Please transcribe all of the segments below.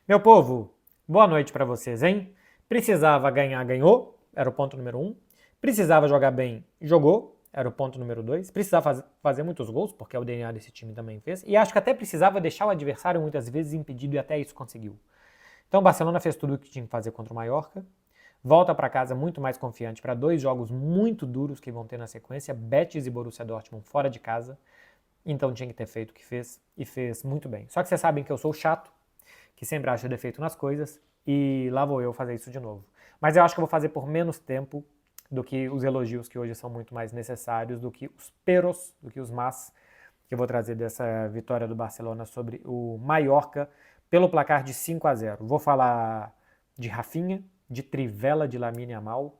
Meu povo, boa noite para vocês, hein? Precisava ganhar, ganhou, era o ponto número um. Precisava jogar bem, jogou, era o ponto número 2. Precisava fazer muitos gols, porque é o DNA desse time também fez. E acho que até precisava deixar o adversário muitas vezes impedido e até isso conseguiu. Então o Barcelona fez tudo o que tinha que fazer contra o Mallorca. Volta para casa muito mais confiante para dois jogos muito duros que vão ter na sequência, Betis e Borussia Dortmund fora de casa. Então tinha que ter feito o que fez e fez muito bem. Só que vocês sabem que eu sou chato, que sempre acha defeito nas coisas, e lá vou eu fazer isso de novo. Mas eu acho que eu vou fazer por menos tempo do que os elogios que hoje são muito mais necessários, do que os peros, do que os mas, que eu vou trazer dessa vitória do Barcelona sobre o Mallorca pelo placar de 5-0. Vou falar de Rafinha, de Trivela, de Lamine Yamal,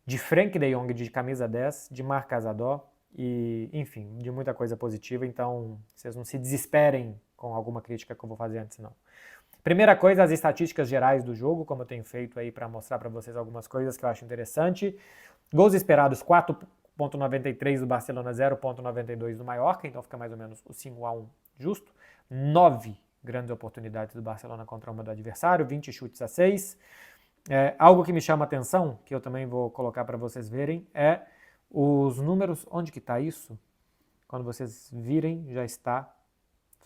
de Frenkie de Jong de camisa 10, de Marc Casador e, enfim, de muita coisa positiva. Então, vocês não se desesperem com alguma crítica que eu vou fazer antes, não. Primeira coisa, as estatísticas gerais do jogo, como eu tenho feito aí para mostrar para vocês algumas coisas que eu acho interessante. Gols esperados 4,93 do Barcelona, 0,92 do Mallorca, então fica mais ou menos o 5-1 justo. 9 grandes oportunidades do Barcelona contra uma do adversário, 20 chutes a 6. Algo que me chama a atenção, que eu também vou colocar para vocês verem, é os números. Onde que está isso? Quando vocês virem, já está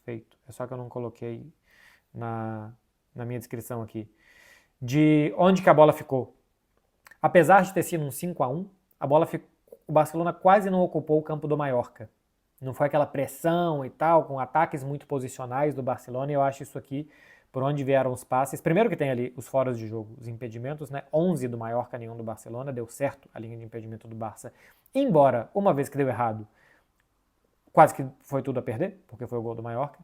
feito. É só que eu não coloquei na minha descrição aqui, de onde que a bola ficou. Apesar de ter sido um 5-1, a bola ficou, o Barcelona quase não ocupou o campo do Mallorca. Não foi aquela pressão e tal, com ataques muito posicionais do Barcelona, e eu acho isso aqui, por onde vieram os passes. Primeiro que tem ali os foras de jogo, os impedimentos, né? 11 do Mallorca, nenhum do Barcelona, deu certo a linha de impedimento do Barça. Embora, uma vez que deu errado, quase que foi tudo a perder, porque foi o gol do Mallorca,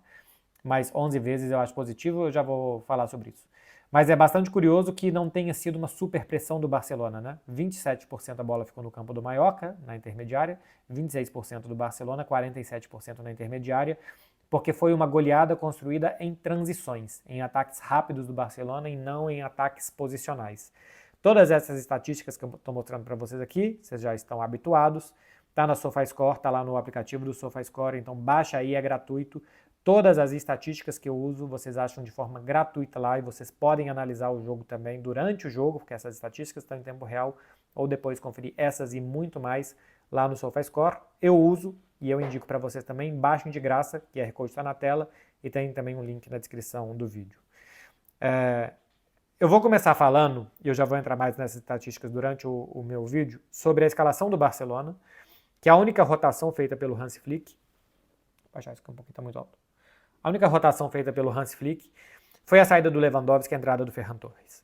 mas 11 vezes eu acho positivo, eu já vou falar sobre isso. Mas é bastante curioso que não tenha sido uma super pressão do Barcelona, né? 27% da bola ficou no campo do Mallorca, na intermediária, 26% do Barcelona, 47% na intermediária, porque foi uma goleada construída em transições, em ataques rápidos do Barcelona e não em ataques posicionais. Todas essas estatísticas que eu estou mostrando para vocês aqui, vocês já estão habituados, tá na SofaScore, tá lá no aplicativo do SofaScore, então baixa aí, é gratuito. Todas as estatísticas que eu uso, vocês acham de forma gratuita lá e vocês podem analisar o jogo também durante o jogo, porque essas estatísticas estão em tempo real, ou depois conferir essas e muito mais lá no SofaScore. Eu uso e eu indico para vocês também, baixem de graça, que QR Code está na tela e tem também um link na descrição do vídeo. Eu vou começar falando, e eu já vou entrar mais nessas estatísticas durante o meu vídeo, sobre a escalação do Barcelona, que é a única rotação feita pelo Hans Flick. Vou baixar isso aqui um pouquinho, está muito alto. A única rotação feita pelo Hans Flick foi a saída do Lewandowski e a entrada do Ferran Torres.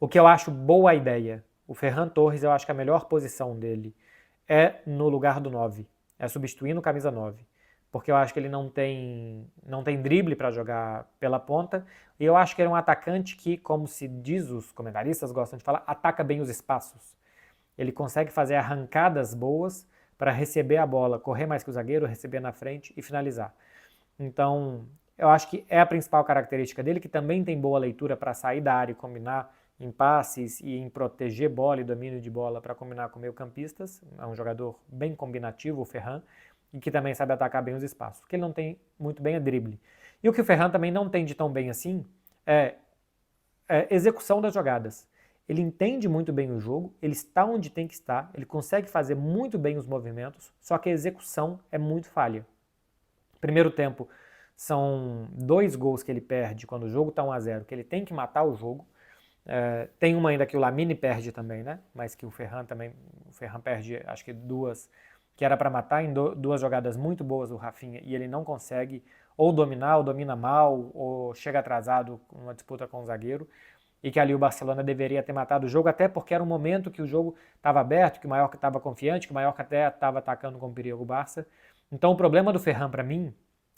O que eu acho boa ideia. O Ferran Torres, eu acho que a melhor posição dele é no lugar do 9. É substituindo o camisa 9. Porque eu acho que ele não tem drible para jogar pela ponta. E eu acho que ele é um atacante que, como se diz, os comentaristas gostam de falar, ataca bem os espaços. Ele consegue fazer arrancadas boas para receber a bola, correr mais que o zagueiro, receber na frente e finalizar. Então, eu acho que é a principal característica dele, que também tem boa leitura para sair da área e combinar em passes e em proteger bola e domínio de bola para combinar com meio-campistas. É um jogador bem combinativo, o Ferran, e que também sabe atacar bem os espaços. O que ele não tem muito bem é drible. E o que o Ferran também não tem de tão bem assim é execução das jogadas. Ele entende muito bem o jogo, ele está onde tem que estar, ele consegue fazer muito bem os movimentos, só que a execução é muito falha. Primeiro tempo, são 2 gols que ele perde quando o jogo está 1-0, que ele tem que matar o jogo. Tem uma ainda que o Lamine perde também, né? Mas que o Ferran perde, acho que 2 que era para matar em 2 jogadas muito boas do Rafinha e ele não consegue ou dominar, ou domina mal, ou chega atrasado numa disputa com o zagueiro. E que ali o Barcelona deveria ter matado o jogo, até porque era um momento que o jogo estava aberto, que o Mallorca estava confiante, que o Mallorca até estava atacando com perigo o Barça. Então o problema do Ferran para mim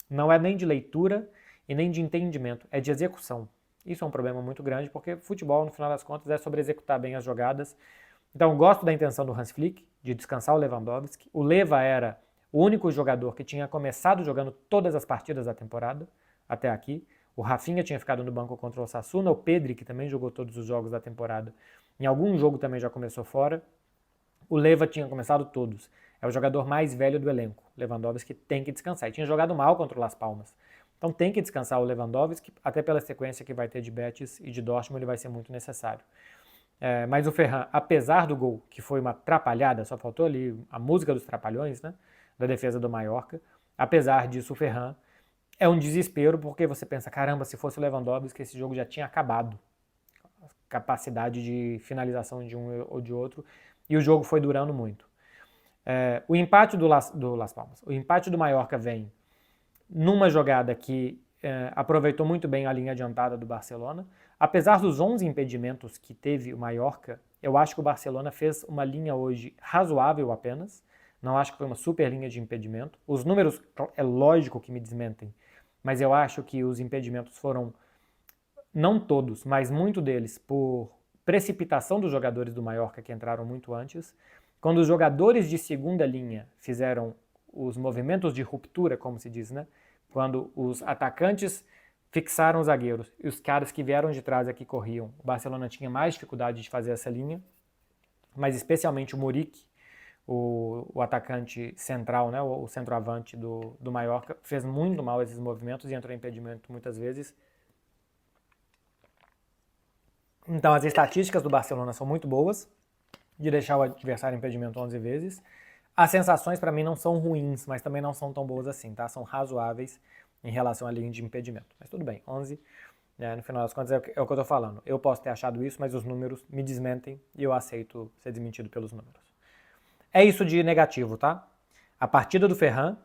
não é nem de leitura e nem de entendimento, é de execução. Isso é um problema muito grande, porque futebol, no final das contas, é sobre executar bem as jogadas. Então gosto da intenção do Hans Flick, de descansar o Lewandowski. O Leva era o único jogador que tinha começado jogando todas as partidas da temporada, até aqui. O Rafinha tinha ficado no banco contra o Osasuna, o Pedri, que também jogou todos os jogos da temporada, em algum jogo também já começou fora. O Leva tinha começado todos. É o jogador mais velho do elenco. Lewandowski tem que descansar. E tinha jogado mal contra o Las Palmas. Então tem que descansar o Lewandowski, até pela sequência que vai ter de Betis e de Dortmund, ele vai ser muito necessário. Mas o Ferran, apesar do gol, que foi uma atrapalhada, só faltou ali a música dos trapalhões, né, da defesa do Mallorca, apesar disso o Ferran é um desespero, porque você pensa, caramba, se fosse o Lewandowski, esse jogo já tinha acabado. Capacidade de finalização de um ou de outro, e o jogo foi durando muito. O empate do Las Palmas, o empate do Mallorca vem numa jogada que aproveitou muito bem a linha adiantada do Barcelona. Apesar dos 11 impedimentos que teve o Mallorca, eu acho que o Barcelona fez uma linha hoje razoável apenas. Não acho que foi uma super linha de impedimento. Os números, é lógico que me desmentem, mas eu acho que os impedimentos foram, não todos, mas muito deles, por precipitação dos jogadores do Mallorca que entraram muito antes. Quando os jogadores de segunda linha fizeram os movimentos de ruptura, como se diz, né? Quando os atacantes fixaram os zagueiros e os caras que vieram de trás aqui corriam, o Barcelona tinha mais dificuldade de fazer essa linha, mas especialmente o Muriqui, o atacante central, né, o centroavante do Mallorca, fez muito mal esses movimentos e entrou em impedimento muitas vezes. Então as estatísticas do Barcelona são muito boas, de deixar o adversário em impedimento 11 vezes. As sensações para mim não são ruins, mas também não são tão boas assim, tá? São razoáveis em relação à linha de impedimento. Mas tudo bem, 11, né, no final das contas é o que eu tô falando. Eu posso ter achado isso, mas os números me desmentem e eu aceito ser desmentido pelos números. É isso de negativo, tá? A partida do Ferran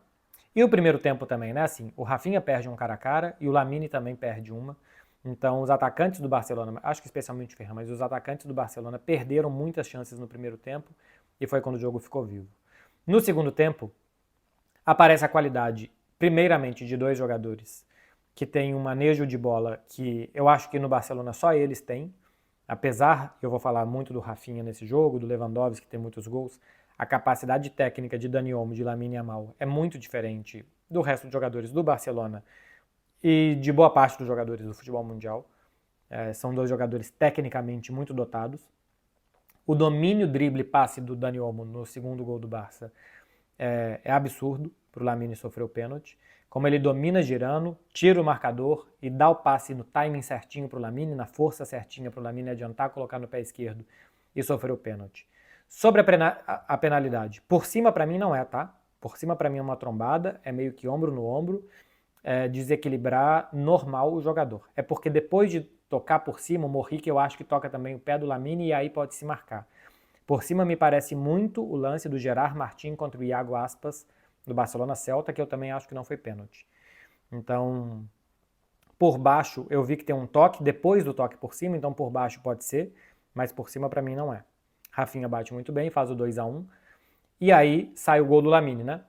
e o primeiro tempo também, né? Assim, o Rafinha perde um cara a cara e o Lamine também perde uma. Então, os atacantes do Barcelona, acho que especialmente o Ferran, mas os atacantes do Barcelona perderam muitas chances no primeiro tempo e foi quando o jogo ficou vivo. No segundo tempo, aparece a qualidade, primeiramente, de dois jogadores que têm um manejo de bola que eu acho que no Barcelona só eles têm. Apesar, eu vou falar muito do Rafinha nesse jogo, do Lewandowski, que tem muitos gols, a capacidade técnica de Dani Olmo, de Lamine Yamal, é muito diferente do resto dos jogadores do Barcelona e de boa parte dos jogadores do futebol mundial. São dois jogadores tecnicamente muito dotados. O domínio, drible, passe do Dani Olmo no segundo gol do Barça é absurdo para o Lamine sofrer o pênalti. Como ele domina girando, tira o marcador e dá o passe no timing certinho para o Lamine, na força certinha para o Lamine adiantar, colocar no pé esquerdo e sofrer o pênalti. Sobre a penalidade, por cima para mim não é, tá? Por cima para mim é uma trombada, é meio que ombro no ombro, desequilibrar normal o jogador. É porque depois de tocar por cima, o Morrique eu acho que toca também o pé do Lamine e aí pode se marcar. Por cima me parece muito o lance do Gerard Martín contra o Iago Aspas do Barcelona Celta, que eu também acho que não foi pênalti. Então, por baixo eu vi que tem um toque, depois do toque por cima, então por baixo pode ser, mas por cima para mim não é. Rafinha bate muito bem, faz o 2-1, e aí sai o gol do Lamine, né?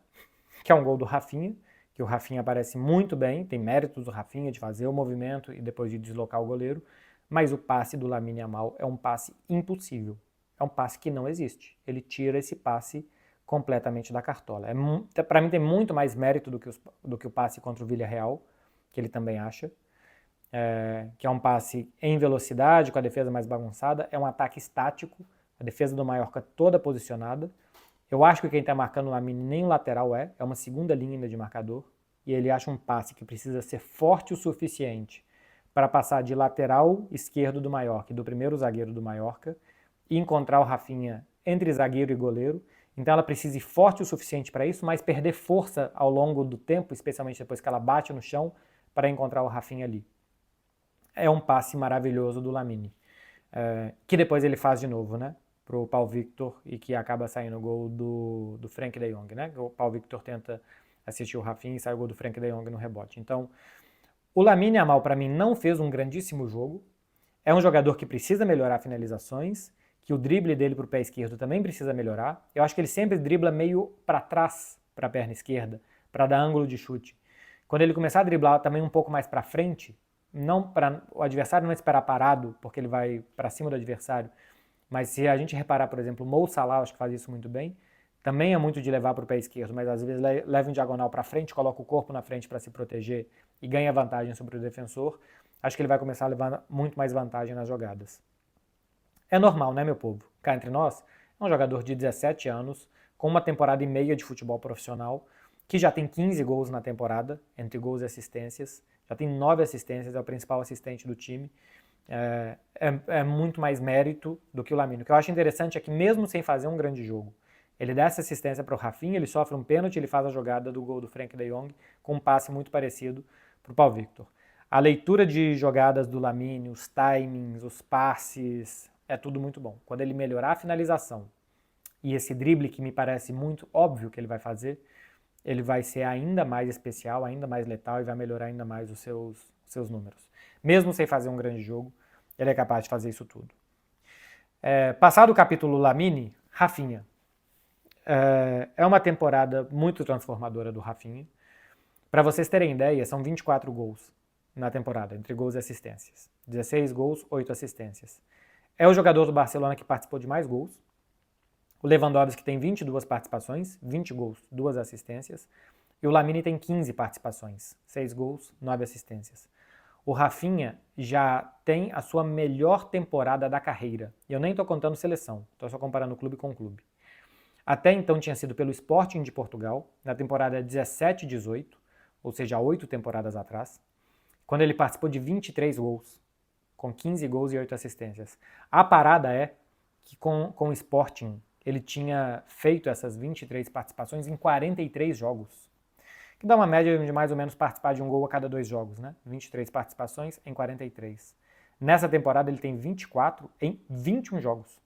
Que é um gol do Rafinha, que o Rafinha aparece muito bem, tem méritos do Rafinha de fazer o movimento e depois de deslocar o goleiro, mas o passe do Lamine Yamal é um passe impossível. É um passe que não existe. Ele tira esse passe completamente da cartola. Para mim tem muito mais mérito do que o passe contra o Villarreal, que ele também acha, que é um passe em velocidade, com a defesa mais bagunçada, é um ataque estático, a defesa do Mallorca toda posicionada. Eu acho que quem está marcando o Lamine nem o lateral é uma segunda linha ainda de marcador, e ele acha um passe que precisa ser forte o suficiente para passar de lateral esquerdo do Mallorca e do primeiro zagueiro do Mallorca, e encontrar o Rafinha entre zagueiro e goleiro. Então ela precisa ir forte o suficiente para isso, mas perder força ao longo do tempo, especialmente depois que ela bate no chão, para encontrar o Rafinha ali. É um passe maravilhoso do Lamine, que depois ele faz de novo, né? Pro Paul Victor e que acaba saindo o gol do Frenkie de Jong, né? O Paul Victor tenta assistir o Rafinha e sai o gol do Frenkie de Jong no rebote. Então, o Lamine Yamal para mim não fez um grandíssimo jogo. É um jogador que precisa melhorar finalizações, que o drible dele pro pé esquerdo também precisa melhorar. Eu acho que ele sempre dribla meio para trás, para a perna esquerda, para dar ângulo de chute. Quando ele começar a driblar também um pouco mais para frente, não para o adversário não esperar parado, porque ele vai para cima do adversário, mas se a gente reparar, por exemplo, o Mo Salah, acho que faz isso muito bem, também é muito de levar para o pé esquerdo, mas às vezes leva em diagonal para frente, coloca o corpo na frente para se proteger e ganha vantagem sobre o defensor. Acho que ele vai começar a levar muito mais vantagem nas jogadas. É normal, né, meu povo? Cá entre nós, é um jogador de 17 anos, com uma temporada e meia de futebol profissional, que já tem 15 gols na temporada, entre gols e assistências, já tem 9 assistências, é o principal assistente do time. É muito mais mérito do que o Lamine. O que eu acho interessante é que mesmo sem fazer um grande jogo, ele dá essa assistência para o Rafinha, ele sofre um pênalti, ele faz a jogada do gol do Frenkie de Jong com um passe muito parecido para o Paul Victor. A leitura de jogadas do Lamine, os timings, os passes, é tudo muito bom. Quando ele melhorar a finalização e esse drible que me parece muito óbvio que ele vai fazer, ele vai ser ainda mais especial, ainda mais letal e vai melhorar ainda mais os seus números. Mesmo sem fazer um grande jogo, ele é capaz de fazer isso tudo. Passado o capítulo Lamine, Rafinha. É uma temporada muito transformadora do Rafinha. Para vocês terem ideia, são 24 gols na temporada, entre gols e assistências. 16 gols, 8 assistências. É o jogador do Barcelona que participou de mais gols. O Lewandowski tem 22 participações, 20 gols, 2 assistências. E o Lamine tem 15 participações, 6 gols, 9 assistências. O Rafinha já tem a sua melhor temporada da carreira. E eu nem estou contando seleção, estou só comparando clube com clube. Até então tinha sido pelo Sporting de Portugal, na temporada 17-18, ou seja, 8 temporadas atrás, quando ele participou de 23 gols, com 15 gols e 8 assistências. A parada é que com o Sporting ele tinha feito essas 23 participações em 43 jogos, que dá uma média de mais ou menos participar de um gol a cada 2 jogos, né? 23 participações em 43. Nessa temporada ele tem 24 em 21 jogos.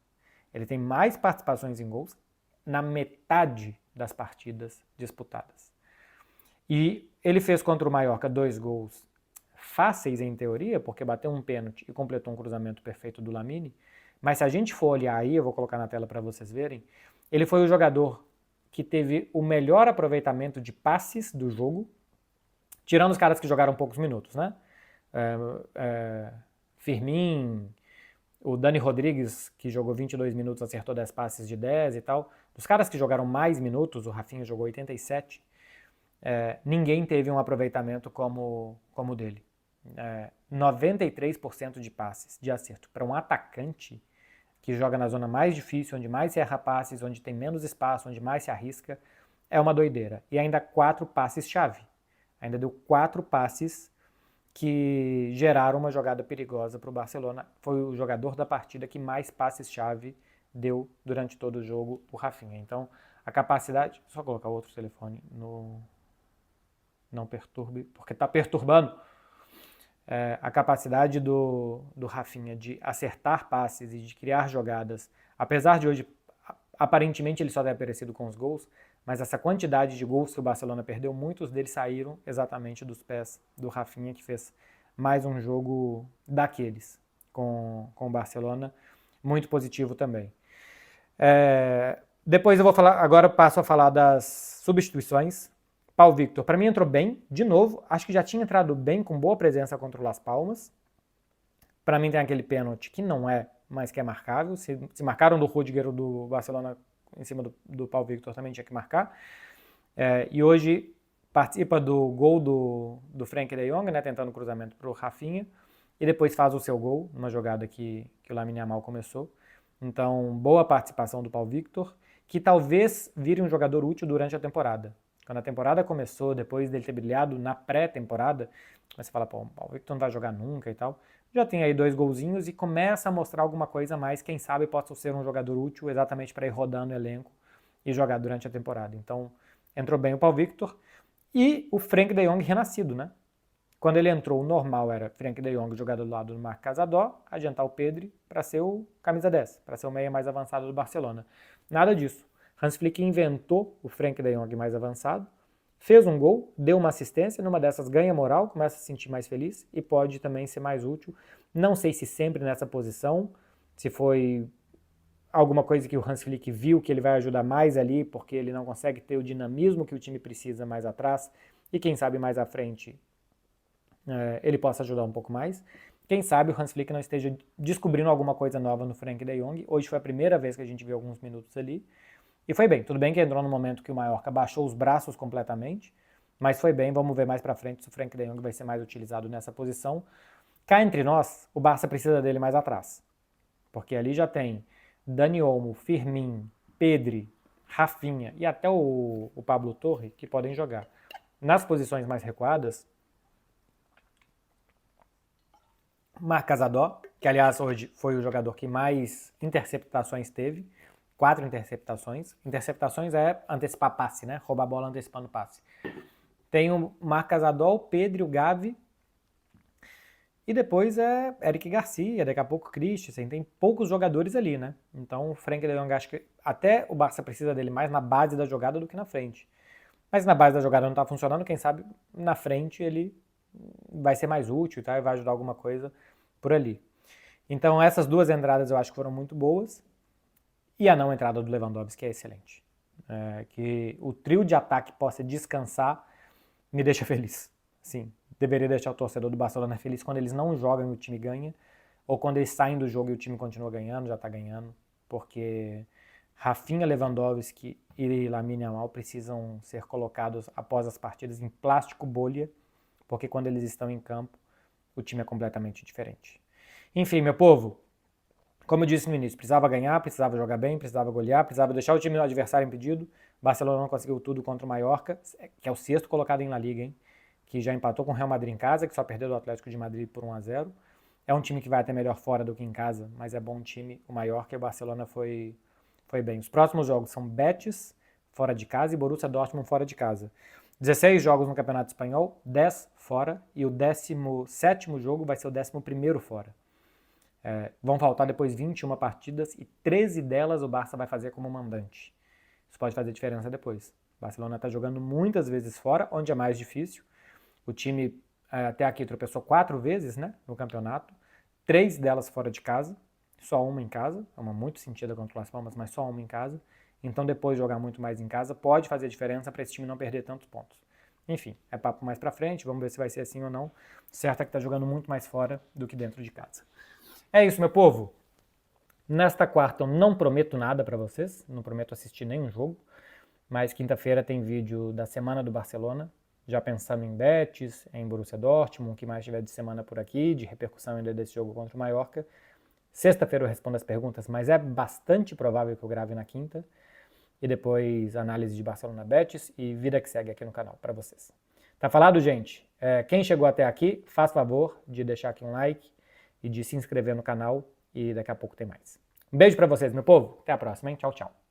Ele tem mais participações em gols na metade das partidas disputadas. E ele fez contra o Mallorca 2 gols fáceis em teoria, porque bateu um pênalti e completou um cruzamento perfeito do Lamine, mas se a gente for olhar aí, eu vou colocar na tela para vocês verem, ele foi o jogador que teve o melhor aproveitamento de passes do jogo, tirando os caras que jogaram poucos minutos, né? Firmin, o Dani Rodrigues, que jogou 22 minutos, acertou 10 passes de 10 e tal. Dos caras que jogaram mais minutos, o Rafinha jogou 87, ninguém teve um aproveitamento como o dele. 93% de passes de acerto para um atacante que joga na zona mais difícil, onde mais se erra passes, onde tem menos espaço, onde mais se arrisca, é uma doideira. E ainda 4 passes-chave. Ainda deu 4 passes que geraram uma jogada perigosa para o Barcelona. Foi o jogador da partida que mais passes-chave deu durante todo o jogo, o Rafinha. Então, a capacidade... Só colocar outro telefone no... Não perturbe, porque está perturbando. A capacidade do Rafinha de acertar passes e de criar jogadas, apesar de hoje, aparentemente ele só ter aparecido com os gols, mas essa quantidade de gols que o Barcelona perdeu, muitos deles saíram exatamente dos pés do Rafinha, que fez mais um jogo daqueles com o Barcelona, muito positivo também. Depois eu vou falar, agora passo a falar das substituições. Paul Victor, para mim entrou bem, de novo, acho que já tinha entrado bem, com boa presença contra o Las Palmas. Para mim tem aquele pênalti que não é, mas que é marcável. Se marcaram do Rudiger ou do Barcelona em cima do Paul Victor, também tinha que marcar. E hoje participa do gol do Frenkie de Jong, né, tentando cruzamento para o Rafinha, e depois faz o seu gol, numa jogada que o Lamine Yamal começou. Então, boa participação do Paul Victor, que talvez vire um jogador útil durante a temporada. Quando a temporada começou, depois dele ter brilhado na pré-temporada, você fala, pô, o Paul Victor não vai jogar nunca e tal. Já tem aí 2 golzinhos e começa a mostrar alguma coisa a mais, quem sabe possa ser um jogador útil exatamente para ir rodando o elenco e jogar durante a temporada. Então, entrou bem o Paul Victor e o Frenkie de Jong renascido, né? Quando ele entrou, o normal era Frenkie de Jong jogar do lado do Marc Casadó, adiantar o Pedri para ser o camisa 10, para ser o meia mais avançado do Barcelona. Nada disso. Hans Flick inventou o Frenkie de Jong mais avançado, fez um gol, deu uma assistência, numa dessas ganha moral, começa a se sentir mais feliz e pode também ser mais útil. Não sei se sempre nessa posição, se foi alguma coisa que o Hans Flick viu que ele vai ajudar mais ali, porque ele não consegue ter o dinamismo que o time precisa mais atrás, e quem sabe mais à frente ele possa ajudar um pouco mais. Quem sabe o Hans Flick não esteja descobrindo alguma coisa nova no Frenkie de Jong. Hoje foi a primeira vez que a gente viu alguns minutos ali. E foi bem, tudo bem que entrou no momento que o Mallorca baixou os braços completamente, mas foi bem, vamos ver mais pra frente se o Frenkie de Jong vai ser mais utilizado nessa posição. Cá entre nós, o Barça precisa dele mais atrás, porque ali já tem Dani Olmo, Firmin, Pedri, Rafinha e até o Pablo Torre, que podem jogar. Nas posições mais recuadas, Marc Casadó, que aliás hoje foi o jogador que mais interceptações teve, 4 interceptações. Interceptações é antecipar passe, né? Roubar a bola antecipando passe. Tem o Marc Casadó, o Pedro, o Gavi, e depois é Eric Garcia, daqui a pouco Christensen, tem poucos jogadores ali, né? Então o Frenkie de Jong, acho que até o Barça precisa dele mais na base da jogada do que na frente. Mas na base da jogada não tá funcionando, quem sabe na frente ele vai ser mais útil, tá? E vai ajudar alguma coisa por ali. Então essas duas entradas eu acho que foram muito boas. E a não entrada do Lewandowski é excelente. Que o trio de ataque possa descansar me deixa feliz. Sim, deveria deixar o torcedor do Barcelona feliz quando eles não jogam e o time ganha, ou quando eles saem do jogo e o time continua ganhando, já tá ganhando, porque Rafinha, Lewandowski e Lamine Yamal precisam ser colocados após as partidas em plástico bolha, porque quando eles estão em campo, o time é completamente diferente. Enfim, meu povo, como eu disse no início, precisava ganhar, precisava jogar bem, precisava golear, precisava deixar o time do adversário impedido. Barcelona não conseguiu tudo contra o Mallorca, que é o sexto colocado em La Liga, hein? Que já empatou com o Real Madrid em casa, que só perdeu do Atlético de Madrid por 1-0. É um time que vai até melhor fora do que em casa, mas é bom time. O Mallorca e o Barcelona foi bem. Os próximos jogos são Betis, fora de casa, e Borussia Dortmund, fora de casa. 16 jogos no Campeonato Espanhol, 10 fora, e o 17º jogo vai ser o 11º fora. Vão faltar depois 21 partidas e 13 delas o Barça vai fazer como mandante. Isso pode fazer diferença depois. O Barcelona está jogando muitas vezes fora, onde é mais difícil. O time até aqui tropeçou 4 vezes, né, no campeonato. 3 delas fora de casa, só uma em casa. É uma muito sentida contra o Las Palmas, mas só uma em casa. Então depois jogar muito mais em casa pode fazer diferença para esse time não perder tantos pontos. Enfim, é papo mais para frente, vamos ver se vai ser assim ou não. Certo é que está jogando muito mais fora do que dentro de casa. É isso, meu povo. Nesta quarta eu não prometo nada para vocês, não prometo assistir nenhum jogo, mas quinta-feira tem vídeo da semana do Barcelona, já pensando em Betis, em Borussia Dortmund, o que mais tiver de semana por aqui, de repercussão ainda desse jogo contra o Mallorca. Sexta-feira eu respondo as perguntas, mas é bastante provável que eu grave na quinta. E depois análise de Barcelona Betis e vida que segue aqui no canal para vocês. Tá falado, gente? Quem chegou até aqui, faz favor de deixar aqui um like e de se inscrever no canal e daqui a pouco tem mais. Um beijo para vocês, meu povo. Até a próxima, hein? Tchau, tchau.